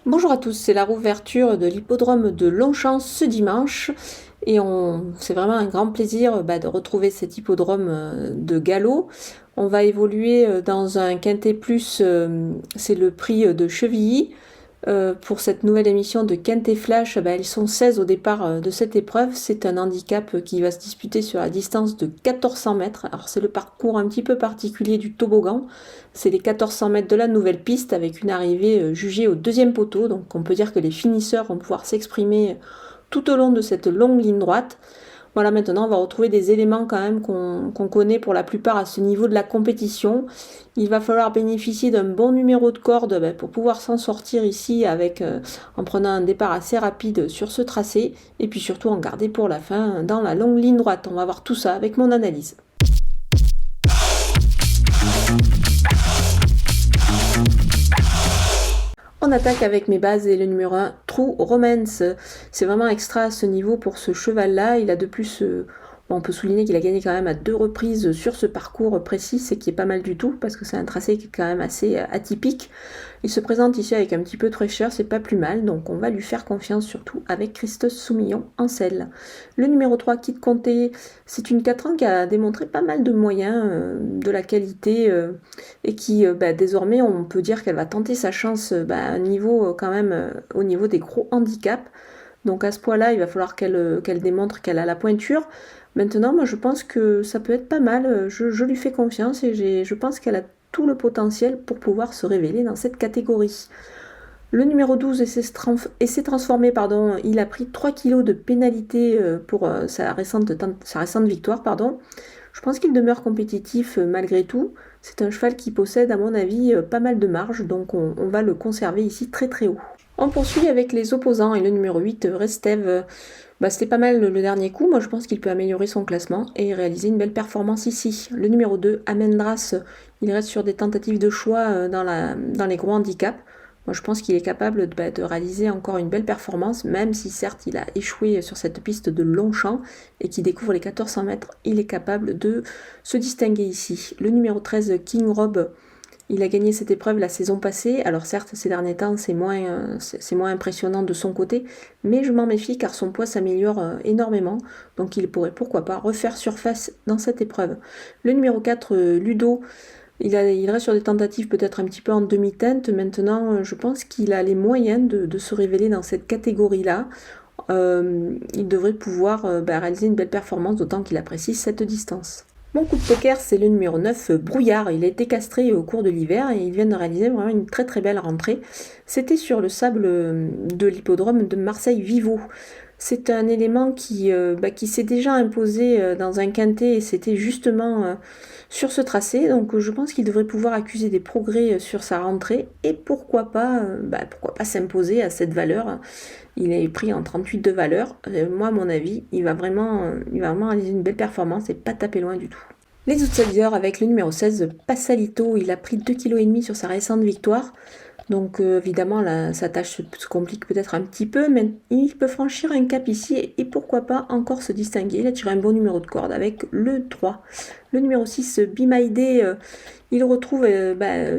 Bonjour à tous, c'est la rouverture de l'hippodrome de Longchamp ce dimanche et c'est vraiment un grand plaisir de retrouver cet hippodrome de galop. On va évoluer dans un quintet plus, c'est le prix de Chevilly. Pour cette nouvelle émission de Quintet Flash, ils sont 16 au départ de cette épreuve. C'est un handicap qui va se disputer sur la distance de 1400 mètres. Alors c'est le parcours un petit peu particulier du toboggan. C'est les 1400 mètres de la nouvelle piste avec une arrivée jugée au deuxième poteau. Donc on peut dire que les finisseurs vont pouvoir s'exprimer tout au long de cette longue ligne droite. Voilà, maintenant on va retrouver des éléments quand même qu'on connaît pour la plupart à ce niveau de la compétition. Il va falloir bénéficier d'un bon numéro de corde pour pouvoir s'en sortir ici en prenant un départ assez rapide sur ce tracé et puis surtout en garder pour la fin dans la longue ligne droite. On va voir tout ça avec mon analyse. On attaque avec mes bases et le numéro 1, True Romance. C'est vraiment extra à ce niveau pour ce cheval-là. Il a de plus, on peut souligner qu'il a gagné quand même à 2 reprises sur ce parcours précis, ce qui est pas mal du tout, parce que c'est un tracé qui est quand même assez atypique. Il se présente ici avec un petit peu de fraîcheur, c'est pas plus mal, donc on va lui faire confiance surtout avec Christos Soumillon en selle. Le numéro 3, Kit Conté, c'est une 4 ans qui a démontré pas mal de moyens, de la qualité, et qui désormais on peut dire qu'elle va tenter sa chance à un niveau quand même au niveau des gros handicaps. Donc à ce point-là, il va falloir qu'elle démontre qu'elle a la pointure. Maintenant, moi je pense que ça peut être pas mal, je lui fais confiance et je pense qu'elle a tout le potentiel pour pouvoir se révéler dans cette catégorie. Le numéro 12 s'est transformé, il a pris 3 kilos de pénalité pour sa récente victoire. Je pense qu'il demeure compétitif malgré tout. C'est un cheval qui possède à mon avis pas mal de marge, donc on va le conserver ici très très haut. On poursuit avec les opposants et le numéro 8, Restev. C'était pas mal le dernier coup. Moi, je pense qu'il peut améliorer son classement et réaliser une belle performance ici. Le numéro 2, Amendras, il reste sur des tentatives de choix dans les gros handicaps. Moi, je pense qu'il est capable de réaliser encore une belle performance, même si certes, il a échoué sur cette piste de Longchamp et qui découvre les 1400 mètres. Il est capable de se distinguer ici. Le numéro 13, King Rob, il a gagné cette épreuve la saison passée. Alors certes, ces derniers temps, c'est moins impressionnant de son côté, mais je m'en méfie car son poids s'améliore énormément. Donc il pourrait, pourquoi pas, refaire surface dans cette épreuve. Le numéro 4, Ludo, il reste sur des tentatives peut-être un petit peu en demi-teinte. Maintenant, je pense qu'il a les moyens de se révéler dans cette catégorie-là. Il devrait pouvoir réaliser une belle performance, d'autant qu'il apprécie cette distance. Mon coup de poker, c'est le numéro 9, Brouillard. Il a été castré au cours de l'hiver et il vient de réaliser vraiment une très très belle rentrée. C'était sur le sable de l'hippodrome de Marseille-Vivo. C'est un élément qui s'est déjà imposé dans un quintet et c'était justement sur ce tracé. Donc je pense qu'il devrait pouvoir accuser des progrès sur sa rentrée et pourquoi pas s'imposer à cette valeur. Il est pris en 38 de valeur. Moi, à mon avis, il va vraiment réaliser une belle performance et pas taper loin du tout. Les outsiders avec le numéro 16, Passalito, il a pris 2,5 kg sur sa récente victoire. Donc évidemment, là, sa tâche se complique peut-être un petit peu, mais il peut franchir un cap ici et pourquoi pas encore se distinguer. Il a tiré un bon numéro de corde avec le 3. Le numéro 6, Bimaïdé, il retrouve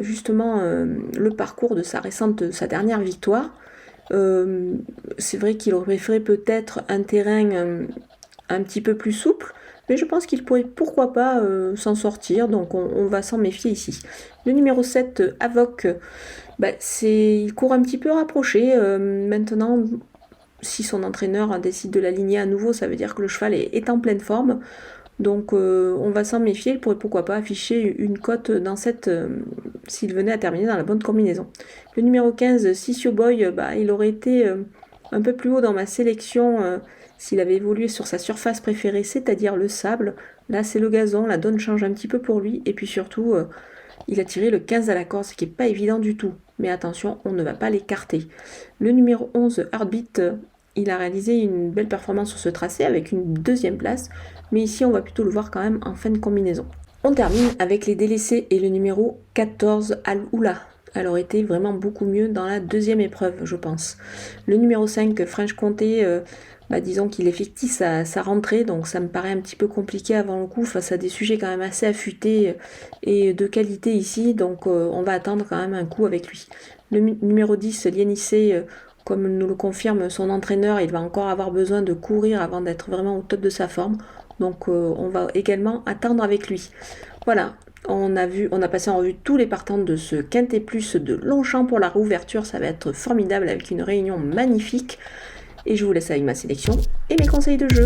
justement le parcours de sa dernière victoire. C'est vrai qu'il aurait préféré peut-être un terrain un petit peu plus souple, mais je pense qu'il pourrait pourquoi pas s'en sortir, donc on va s'en méfier ici. Le numéro 7, Avoc, il court un petit peu rapproché. Maintenant, si son entraîneur décide de l'aligner à nouveau, ça veut dire que le cheval est en pleine forme. Donc on va s'en méfier, il pourrait pourquoi pas afficher une cote dans s'il venait à terminer dans la bonne combinaison. Le numéro 15, Sissio Boy, il aurait été un peu plus haut dans ma sélection s'il avait évolué sur sa surface préférée, c'est-à-dire le sable. Là c'est le gazon, la donne change un petit peu pour lui, et puis surtout il a tiré le 15 à la corde, ce qui n'est pas évident du tout. Mais attention, on ne va pas l'écarter. Le numéro 11, Heartbeat, il a réalisé une belle performance sur ce tracé avec une deuxième place, mais ici on va plutôt le voir quand même en fin de combinaison. On termine avec les délaissés et le numéro 14, Al Oula. elle aurait été vraiment beaucoup mieux dans la deuxième épreuve, je pense. Le numéro 5, French Comté, disons qu'il effectue sa rentrée, donc ça me paraît un petit peu compliqué avant le coup, face à des sujets quand même assez affûtés et de qualité ici, donc on va attendre quand même un coup avec lui. Le numéro 10, Lienissé, comme nous le confirme son entraîneur, il va encore avoir besoin de courir avant d'être vraiment au top de sa forme, donc on va également attendre avec lui. Voilà, on a passé en revue tous les partants de ce Quintet Plus de Longchamp pour la réouverture. Ça va être formidable avec une réunion magnifique. Et je vous laisse avec ma sélection et mes conseils de jeu.